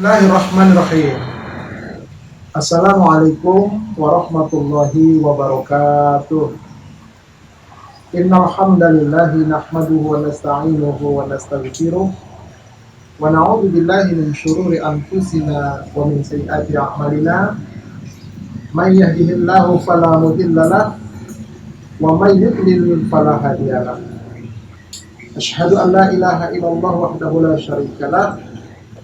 Bismillahirrahmanirrahim. Assalamualaikum warahmatullahi wabarakatuh. Innal hamdalillahi nahmaduhu wa nasta'inuhu wa nastaghfiruh wa na'udzu billahi min shururi anfusina wa min sayyiati a'malina. May yahdihillahu fala mudilla lahu wa may yudlil fala hadiya lahu. Asyhadu an la ilaha illallah wahdahu la syarika lahu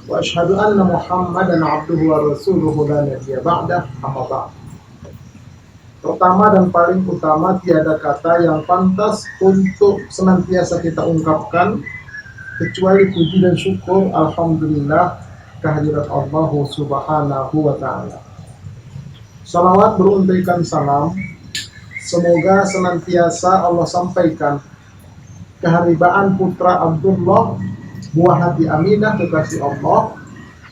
wa asyhadu anna Muhammadan abduhu wa rasuluhu la nabiyya ba'dah, amma ba'd. Pertama dan paling utama, tiada kata yang pantas untuk senantiasa kita ungkapkan kecuali puji dan syukur alhamdulillah kehadirat Allah Subhanahu wa taala. Salawat beruntaikan salam semoga senantiasa Allah sampaikan keharibaan putra Abdullah, buah hati Aminah, kekasih Allah,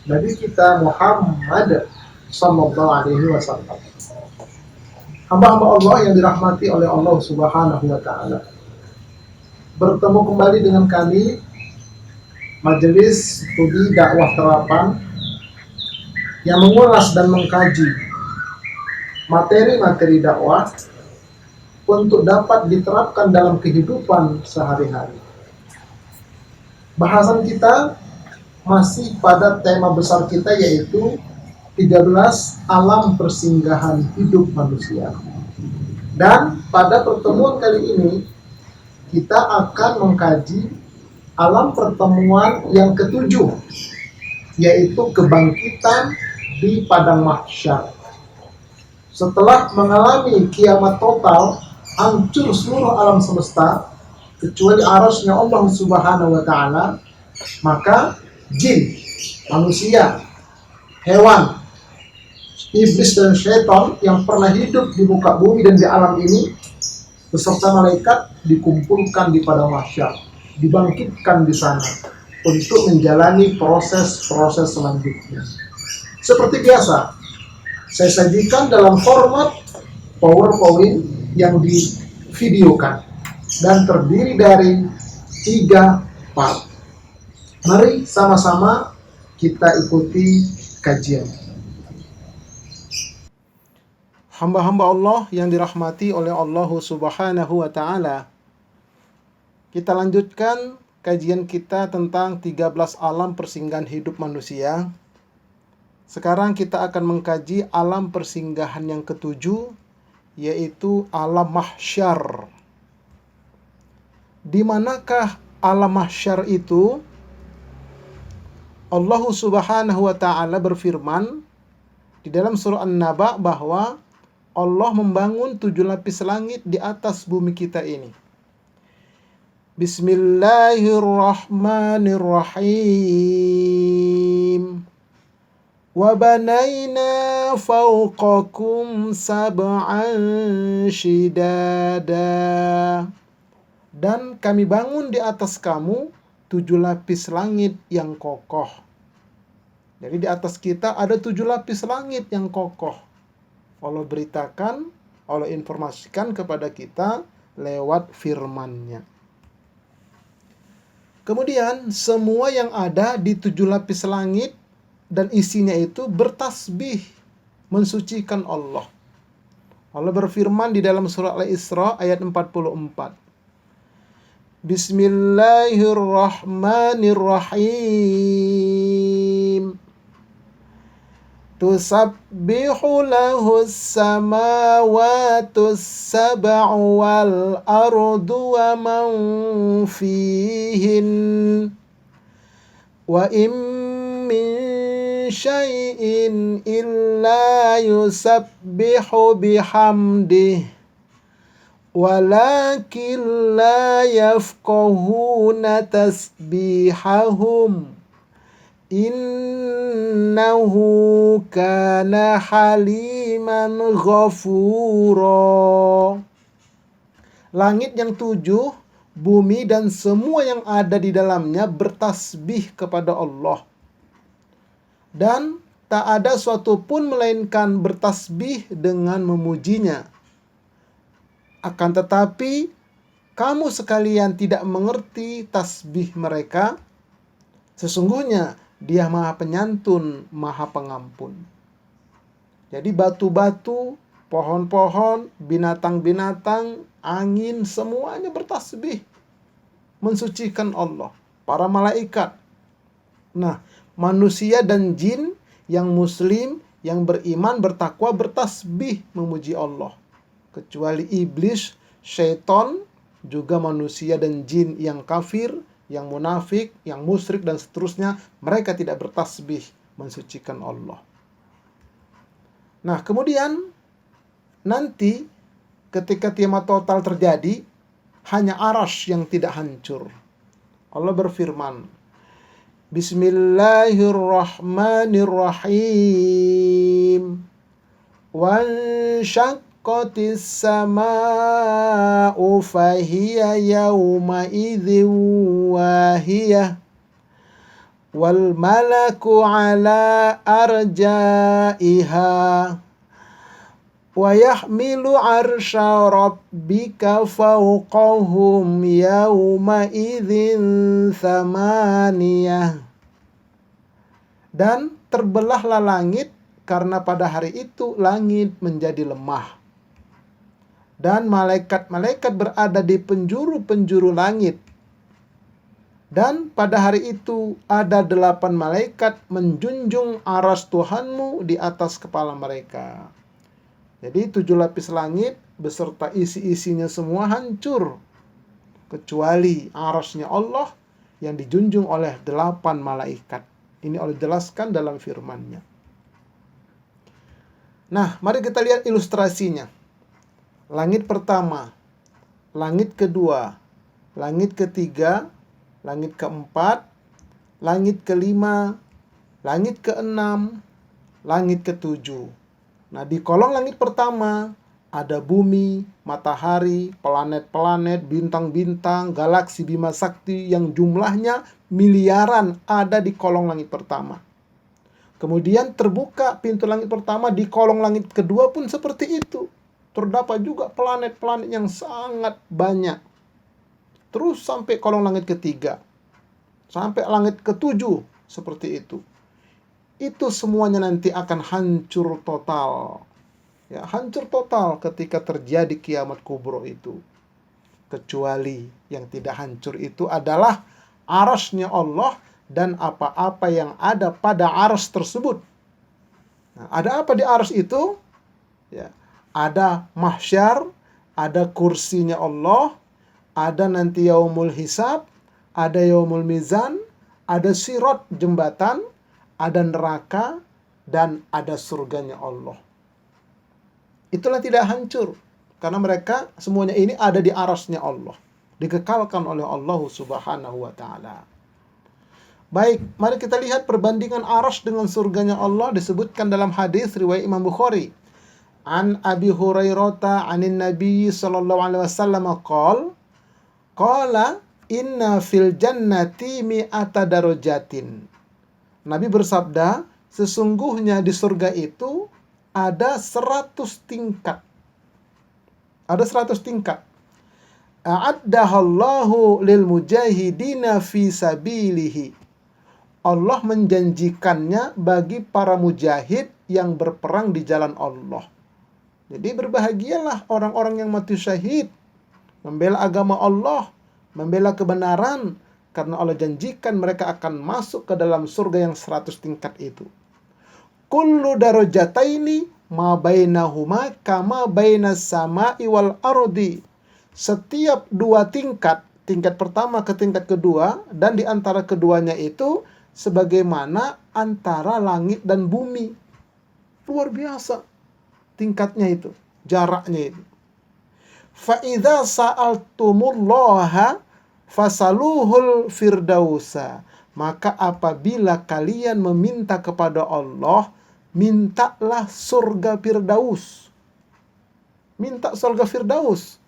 Nabi kita Muhammad sallallahu alaihi wasallam. Hamba-hamba Allah yang dirahmati oleh Allah Subhanahu wa taala. Bertemu kembali dengan kami Majelis Studi Dakwah Terapan yang mengulas dan mengkaji materi-materi dakwah untuk dapat diterapkan dalam kehidupan sehari-hari. Bahasan kita masih pada tema besar kita, yaitu 13 alam persinggahan hidup manusia. Dan pada pertemuan kali ini kita akan mengkaji alam pertemuan yang ketujuh, yaitu kebangkitan di padang mahsyar. Setelah mengalami kiamat total, hancur seluruh alam semesta kecuali arasnya Allah Subhanahu wa taala, maka jin, manusia, hewan, iblis dan syaitan yang pernah hidup di muka bumi dan di alam ini beserta malaikat dikumpulkan di padang mahsyar, dibangkitkan di sana untuk menjalani proses-proses selanjutnya. Seperti biasa, saya sajikan dalam format PowerPoint yang divideokan dan terdiri dari 3 part. Mari sama-sama kita ikuti kajian. Hamba-hamba Allah yang dirahmati oleh Allah Subhanahu wa taala. Kita lanjutkan kajian kita tentang 13 alam persinggahan hidup manusia. Sekarang kita akan mengkaji alam persinggahan yang ketujuh, yaitu alam mahsyar. Di manakah alam mahsyar itu? Allah Subhanahu wa taala berfirman di dalam surah An-Naba bahwa Allah membangun 7 lapis langit di atas bumi kita ini. Bismillahirrahmanirrahim. Wa banaina fawqakum sab'an shidada. Dan kami bangun di atas kamu 7 lapis langit yang kokoh. Jadi di atas kita ada 7 lapis langit yang kokoh. Allah beritakan, Allah informasikan kepada kita lewat firman-Nya. Kemudian semua yang ada di 7 lapis langit dan isinya itu bertasbih, mensucikan Allah. Allah berfirman di dalam surah Al-Isra ayat 44. Bismillahirrahmanirrahim. Tusabbihu lahus samawati sab'u wal ardu wa man fihin wa in min syai'in illa yusabbihu bihamdihi walakin la yafqahuna tasbihahum innahu kana haliman ghafura. Langit yang 7, bumi dan semua yang ada di dalamnya bertasbih kepada Allah. Dan tak ada suatu pun melainkan bertasbih dengan memujinya. Akan tetapi kamu sekalian tidak mengerti tasbih mereka. Sesungguhnya Dia Maha Penyantun, Maha Pengampun. Jadi batu-batu, pohon-pohon, binatang-binatang, angin, semuanya bertasbih mensucikan Allah. Para malaikat. Nah, manusia dan jin yang muslim, yang beriman, bertakwa, bertasbih memuji Allah. Kecuali iblis, syaitan, juga manusia dan jin yang kafir, yang munafik, yang musyrik dan seterusnya, mereka tidak bertasbih mensucikan Allah. Nah, kemudian nanti ketika kiamat total terjadi, hanya arasy yang tidak hancur. Allah berfirman, Bismillahirrahmanirrahim. Wansyaqqatis sama'u fahiya yawma idzin wahiyah. Wal malaku ala arjaiha. Wa yahmilu arsya rabbika fawqahum yawma idzin thamaniyah. Dan terbelahlah langit karena pada hari itu langit menjadi lemah. Dan malaikat-malaikat berada di penjuru-penjuru langit. Dan pada hari itu ada 8 malaikat menjunjung aras Tuhanmu di atas kepala mereka. Jadi 7 lapis langit beserta isi-isinya semua hancur. Kecuali arasnya Allah yang dijunjung oleh 8 malaikat. Ini Allah jelaskan dalam firman-Nya. Nah, mari kita lihat ilustrasinya. Langit pertama, langit kedua, langit ketiga, langit keempat, langit kelima, langit keenam, langit ketujuh. Nah, di kolong langit pertama ada bumi, matahari, planet-planet, bintang-bintang, galaksi Bima Sakti yang jumlahnya miliaran ada di kolong langit pertama. Kemudian terbuka pintu langit pertama, di kolong langit kedua pun seperti itu. Terdapat juga planet-planet yang sangat banyak. Terus sampai kolong langit ketiga. Sampai langit ketujuh seperti itu. Itu semuanya nanti akan hancur total. Ya, hancur total ketika terjadi kiamat kubro itu. Kecuali yang tidak hancur itu adalah arasnya Allah dan apa-apa yang ada pada aras tersebut. Nah, ada apa di aras itu? Ya, ada mahsyar, ada kursinya Allah, ada nanti yaumul hisab, ada yaumul mizan, ada sirat jembatan, ada neraka, dan ada surganya Allah. Itulah tidak hancur. Karena mereka semuanya ini ada di arasnya Allah. Dikekalkan oleh Allah subhanahu wa ta'ala. Baik, mari kita lihat perbandingan aras dengan surganya Allah disebutkan dalam hadis riwayat Imam Bukhari. An Abi Hurairah anin Nabi sallallahu alaihi wasallam qala inna fil jannati mi'ata darajatin. Nabi bersabda, sesungguhnya di surga itu ada 100 tingkat. Ada 100 tingkat. A'addahallahu lil mujahidina fi sabilihi. Allah menjanjikannya bagi para mujahid yang berperang di jalan Allah. Jadi berbahagialah orang-orang yang mati syahid, membela agama Allah, membela kebenaran, karena Allah janjikan mereka akan masuk ke dalam surga yang 100 tingkat itu. Kullu darajataini ma bainahuma kama bainas sama'i wal ardi. Setiap 2 tingkat, tingkat pertama ke tingkat kedua, dan di antara keduanya itu sebagaimana antara langit dan bumi. Luar biasa tingkatnya itu, jaraknya itu. Fa idza sa'altumullaha fasaluhul firdausa. Maka apabila kalian meminta kepada Allah, mintalah surga Firdaus. Minta surga Firdaus.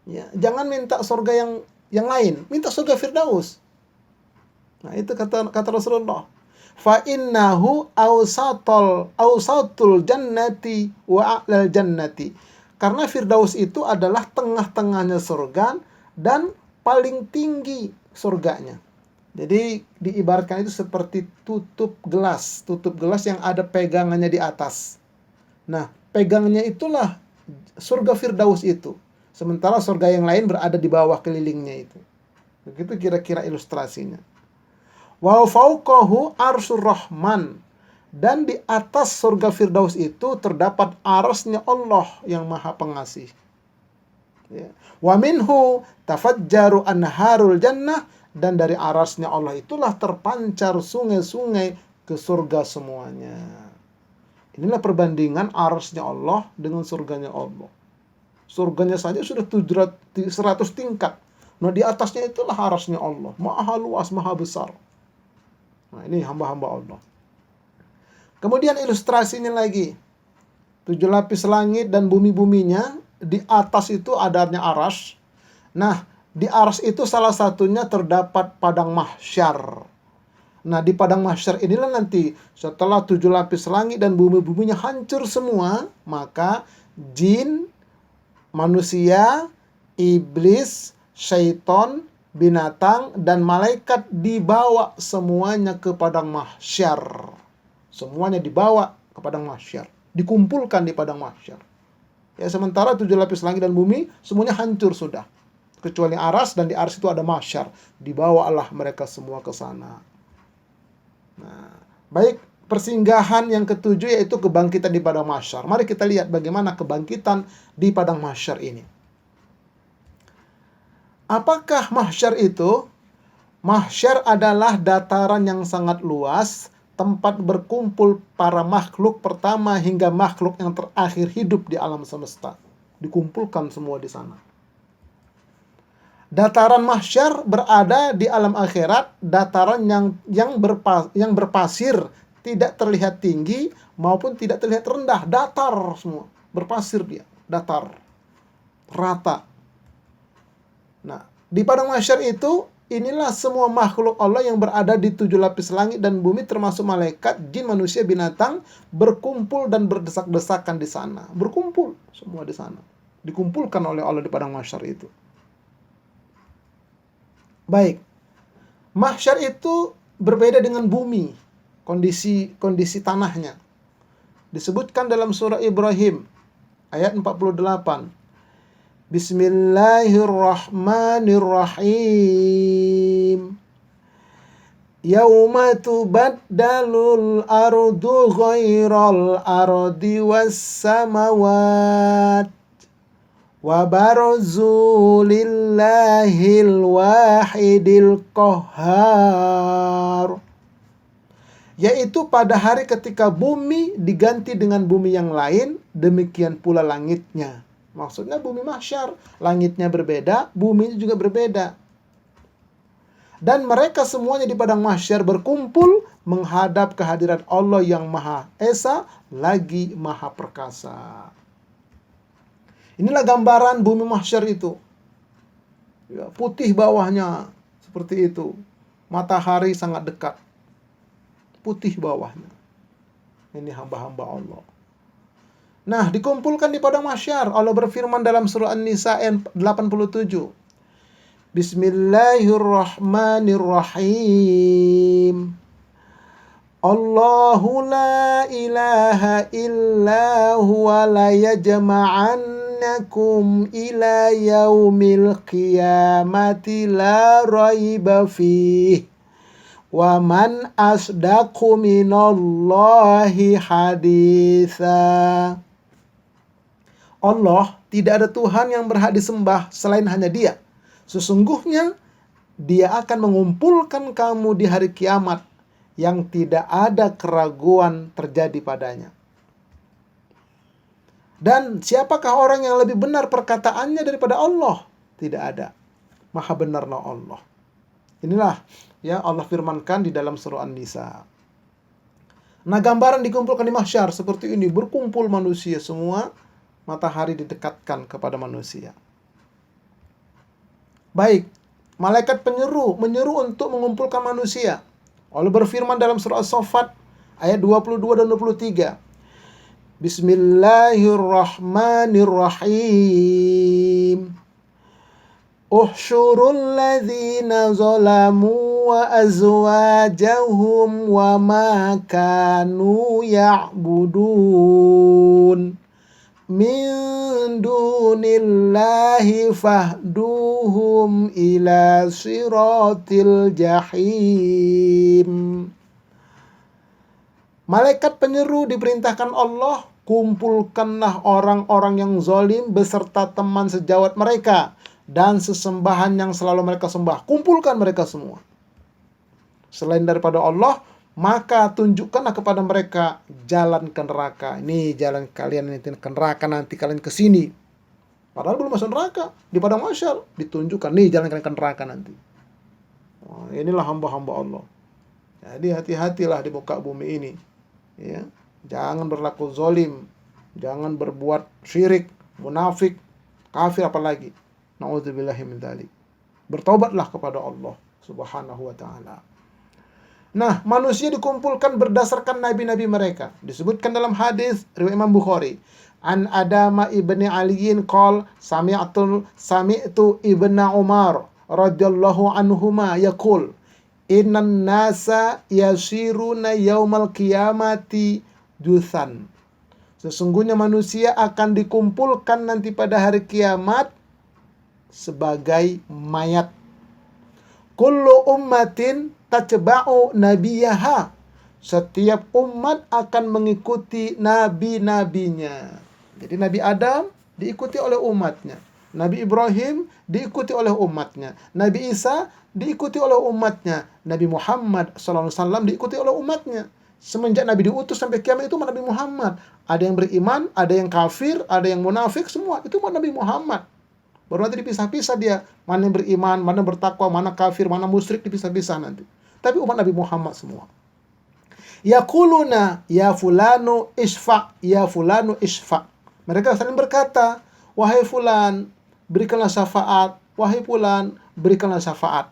Ya, jangan minta surga yang lain, minta surga Firdaus. Nah, itu kata Rasulullah. Fa innahu awsatul jannati wa a'lal jannati. Karena Firdaus itu adalah tengah-tengahnya surga dan paling tinggi surganya. Jadi diibaratkan itu seperti tutup gelas yang ada pegangannya di atas. Nah, pegangannya itulah surga Firdaus itu. Sementara surga yang lain berada di bawah kelilingnya itu. Begitu kira-kira ilustrasinya. Wa fauqahu arsyur rahman. Dan di atas surga Firdaus itu terdapat arasnya Allah yang maha pengasih. Ya. Wa minhu tafajjaru anharul jannah. Dan dari arasnya Allah itulah terpancar sungai-sungai ke surga semuanya. Inilah perbandingan arasnya Allah dengan surganya Allah. Surganya saja sudah 100 tingkat. Nah, di atasnya itulah arasnya Allah. Maha luas, maha besar. Nah, ini hamba-hamba Allah. Kemudian ilustrasinya lagi. 7 lapis langit dan bumi-buminya. Di atas itu adanya aras. Nah, di aras itu salah satunya terdapat padang mahsyar. Nah, di padang mahsyar inilah nanti setelah 7 lapis langit dan bumi-buminya hancur semua, maka jin, manusia, iblis, syaitan, binatang, dan malaikat dibawa semuanya ke padang mahsyar. Semuanya dibawa ke padang mahsyar. Dikumpulkan di padang mahsyar. Ya, sementara 7 lapis langit dan bumi semuanya hancur sudah. Kecuali aras, dan di aras itu ada mahsyar. Dibawalah mereka semua ke sana. Nah, baik, persinggahan yang ketujuh yaitu kebangkitan di padang mahsyar. Mari kita lihat bagaimana kebangkitan di padang mahsyar ini. Apakah mahsyar itu? Mahsyar adalah dataran yang sangat luas, tempat berkumpul para makhluk pertama hingga makhluk yang terakhir hidup di alam semesta. Dikumpulkan semua di sana. Dataran mahsyar berada di alam akhirat, dataran yang berpasir, tidak terlihat tinggi maupun tidak terlihat rendah, datar semua, berpasir dia, datar, rata. Nah, di padang mahsyar itu inilah semua makhluk Allah yang berada di 7 lapis langit dan bumi, termasuk malaikat, jin, manusia, binatang, berkumpul dan berdesak-desakan di sana. Berkumpul semua di sana. Dikumpulkan oleh Allah di padang mahsyar itu. Baik, mahsyar itu berbeda dengan bumi, kondisi tanahnya. Disebutkan dalam surah Ibrahim, ayat 48. Bismillahirrahmanirrahim. Yauma tubaddalul ardu ghairal ardi was samawat. Wa barazu lillahil wahidil qahhar. Yaitu pada hari ketika bumi diganti dengan bumi yang lain, demikian pula langitnya. Maksudnya bumi mahsyar, langitnya berbeda, buminya juga berbeda. Dan mereka semuanya di padang mahsyar berkumpul menghadap kehadiran Allah yang Maha Esa lagi Maha Perkasa. Inilah gambaran bumi mahsyar itu. Ya, putih bawahnya seperti itu. Matahari sangat dekat. Putih bawahnya. Ini hamba-hamba Allah. Nah, dikumpulkan di padang mahsyar. Allah berfirman dalam surah An-Nisa ayat 87. Bismillahirrahmanirrahim. Allahu la ilaha illa huwa la yajma'annakum ila yaumil qiyamati la raiba fih. Wa man asdaqu minallahi haditha. Allah, tidak ada Tuhan yang berhak disembah selain hanya Dia. Sesungguhnya Dia akan mengumpulkan kamu di hari kiamat yang tidak ada keraguan terjadi padanya. Dan siapakah orang yang lebih benar perkataannya daripada Allah? Tidak ada. Maha benarlah Allah. Inilah yang Allah firmankan di dalam surah An-Nisa. Nah, gambaran dikumpulkan di mahsyar seperti ini. Berkumpul manusia semua, matahari didekatkan kepada manusia. Baik, malaikat menyeru untuk mengumpulkan manusia. Allah berfirman dalam surah As-Saffat ayat 22 dan 23. Bismillahirrahmanirrahim. Uhsyurul ladzina zalamu wa azwajahum wa ma kanu ya'budun min dunillahi fahduhum ila siratil jahim. Malaikat penyeru diperintahkan Allah, kumpulkanlah orang-orang yang zalim beserta teman sejawat mereka dan sesembahan yang selalu mereka sembah. Kumpulkan mereka semua. Selain daripada Allah, maka tunjukkanlah kepada mereka jalan ke neraka. Ini jalan kalian nanti ke neraka, nanti kalian ke sini. Padahal belum masuk neraka, di padang mahsyar ditunjukkan nih jalan kalian ke neraka nanti. Oh, inilah hamba-hamba Allah. Jadi hati-hatilah di muka bumi ini. Ya, jangan berlaku zalim, jangan berbuat syirik, munafik, kafir apalagi. Nauzubillahi min dzalik. Bertobatlah kepada Allah Subhanahu wa taala. Nah, manusia dikumpulkan berdasarkan nabi-nabi mereka. Disebutkan dalam hadis riwayat Imam Bukhari. An Adama ibni Aliyin qol sami'tu ibna Umar radhiyallahu anhuma yaqul innan nasa yasiruna yaumal qiyamati juthan. Sesungguhnya manusia akan dikumpulkan nanti pada hari kiamat sebagai mayat. Kullu ummatin tatba'u nabiyaha. Setiap umat akan mengikuti nabi-nabinya. Jadi Nabi Adam diikuti oleh umatnya. Nabi Ibrahim diikuti oleh umatnya. Nabi Isa diikuti oleh umatnya. Nabi Muhammad SAW diikuti oleh umatnya. Semenjak Nabi diutus sampai kiamat itu Nabi Muhammad. Ada yang beriman, ada yang kafir, ada yang munafik, semua itu Nabi Muhammad. Baru nanti dipisah-pisah dia. Mana yang beriman, mana yang bertakwa, mana kafir, mana musyrik, dipisah-pisah nanti. Tapi umat Nabi Muhammad semua. Yaquluna ya fulanu isfa, ya fulanu isfa. Mereka saling berkata, wahai fulan, berikanlah syafaat. Wahai fulan, berikanlah syafaat.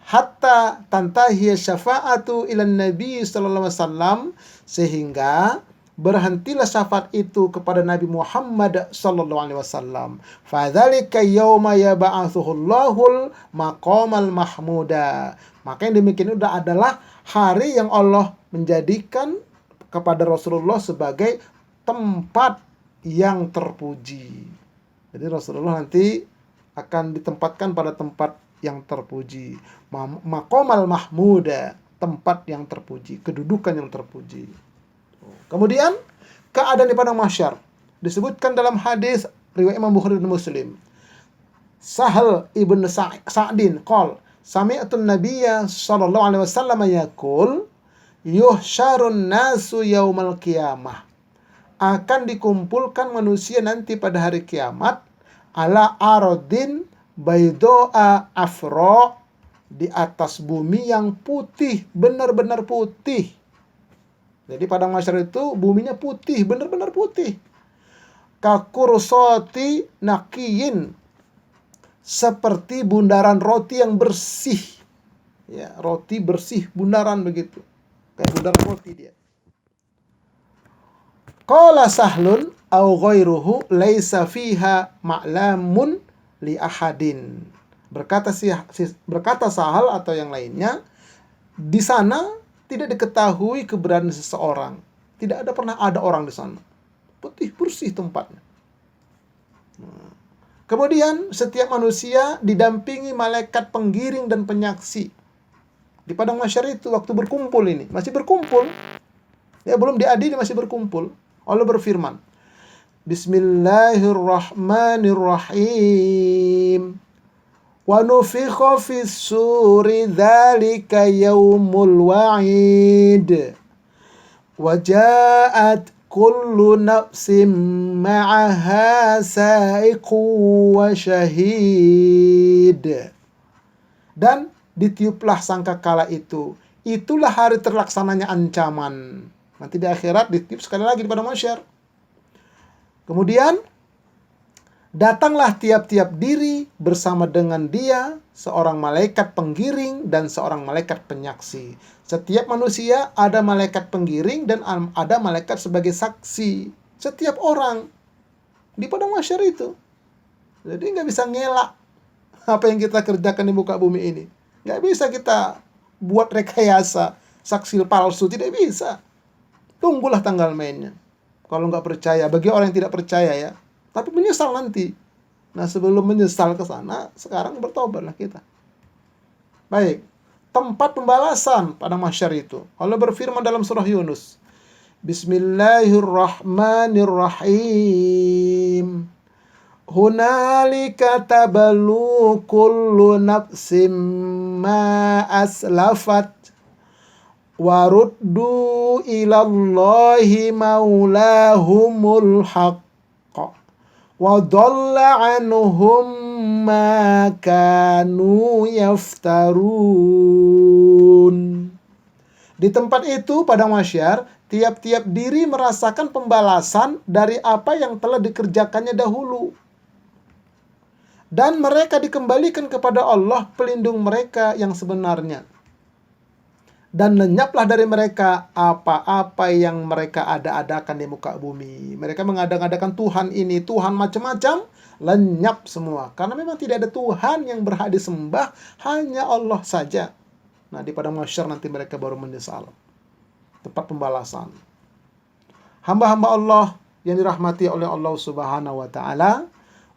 Hatta tantahiya syafa'atu ilan Nabi sallallahu alaihi wasallam, sehingga berhentilah syafaat itu kepada Nabi Muhammad sallallahu alaihi wasallam. Fadzalika yauma yab'atsuhullahul maqamal mahmuda. Maka yang demikian itu adalah hari yang Allah menjadikan kepada Rasulullah sebagai tempat yang terpuji. Jadi Rasulullah nanti akan ditempatkan pada tempat yang terpuji. Maqamal mahmuda, tempat yang terpuji, kedudukan yang terpuji. Kemudian keadaan di padang mahsyar disebutkan dalam hadis riwayat Imam Bukhari dan Muslim. Sahal ibn Sa'din qol sami'tu an-nabiyya sallallahu alaihi wasallam yaqul yuhsyarun nasu yaumal qiyamah. Akan dikumpulkan manusia nanti pada hari kiamat ala aradin baydoa afro, di atas bumi yang putih, benar-benar putih. Jadi padang mahsyar itu buminya putih, benar-benar putih. Kakursoti nakiyin, seperti bundaran roti yang bersih. Ya, roti bersih, bundaran begitu. Kayak bundaran roti dia. Qala Sahlun au ghairuhu laisa fiha ma'lamun li ahadin. Berkata Sahal atau yang lainnya, di sana tidak diketahui keberadaan seseorang. Tidak pernah ada orang di sana. Putih bersih tempatnya. Kemudian setiap manusia didampingi malaikat penggiring dan penyaksi. Di padang mahsyar itu waktu berkumpul ini, masih berkumpul. Ya, belum diadili, masih berkumpul. Allah berfirman, Bismillahirrahmanirrahim. Wa nufikha fis suri dzalika yaumul wa'id. Wa ja'at kullu nafsin ma'aha sa'iqu wa syahid. Dan ditiuplah sangkakala itu. Itulah hari terlaksananya ancaman. Nanti di akhirat ditiup sekali lagi di padang mahsyar. Kemudian datanglah tiap-tiap diri bersama dengan dia seorang malaikat penggiring dan seorang malaikat penyaksi. Setiap manusia ada malaikat penggiring dan ada malaikat sebagai saksi. Setiap orang di padang mahsyar itu. Jadi nggak bisa ngelak apa yang kita kerjakan di muka bumi ini. Nggak bisa kita buat rekayasa saksi palsu, tidak bisa. Tunggulah tanggal mainnya. Kalau nggak percaya, bagi orang yang tidak percaya ya, tapi menyesal nanti. Nah, sebelum menyesal ke sana, sekarang bertobatlah kita. Baik, tempat pembalasan pada mahsyar itu. Allah berfirman dalam surah Yunus. Bismillahirrahmanirrahim. Hunalika tabalu kullu nafsim ma aslafat waruddu ilallahi maulahumul haqq wa dhalla anhum ma kanu yaftarun. Di tempat itu pada mahsyar, tiap-tiap diri merasakan pembalasan dari apa yang telah dikerjakannya dahulu. Dan mereka dikembalikan kepada Allah, pelindung mereka yang sebenarnya. Dan lenyaplah dari mereka apa-apa yang mereka ada-adakan di muka bumi. Mereka mengada-adakan Tuhan ini, Tuhan macam-macam, lenyap semua. Karena memang tidak ada Tuhan yang berhak disembah, hanya Allah saja. Nah, di padang mahsyar nanti mereka baru menyesal. Tempat pembalasan. Hamba-hamba Allah yang dirahmati oleh Allah Subhanahu wa Ta'ala,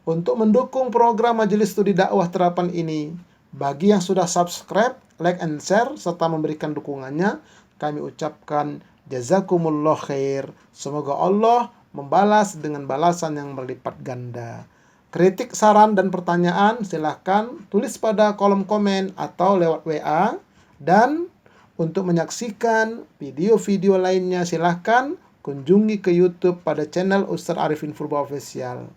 untuk mendukung program Majelis Studi Dakwah Terapan ini, bagi yang sudah subscribe, like and share, serta memberikan dukungannya, kami ucapkan jazakumullah khair. Semoga Allah membalas dengan balasan yang berlipat ganda. Kritik, saran, dan pertanyaan silahkan tulis pada kolom komen atau lewat WA. Dan untuk menyaksikan video-video lainnya silahkan kunjungi ke YouTube pada channel Ustaz Arifin Purba Official.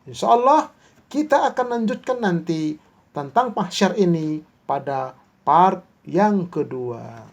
Insya Allah kita akan lanjutkan nanti tentang mahsyar ini pada part yang kedua.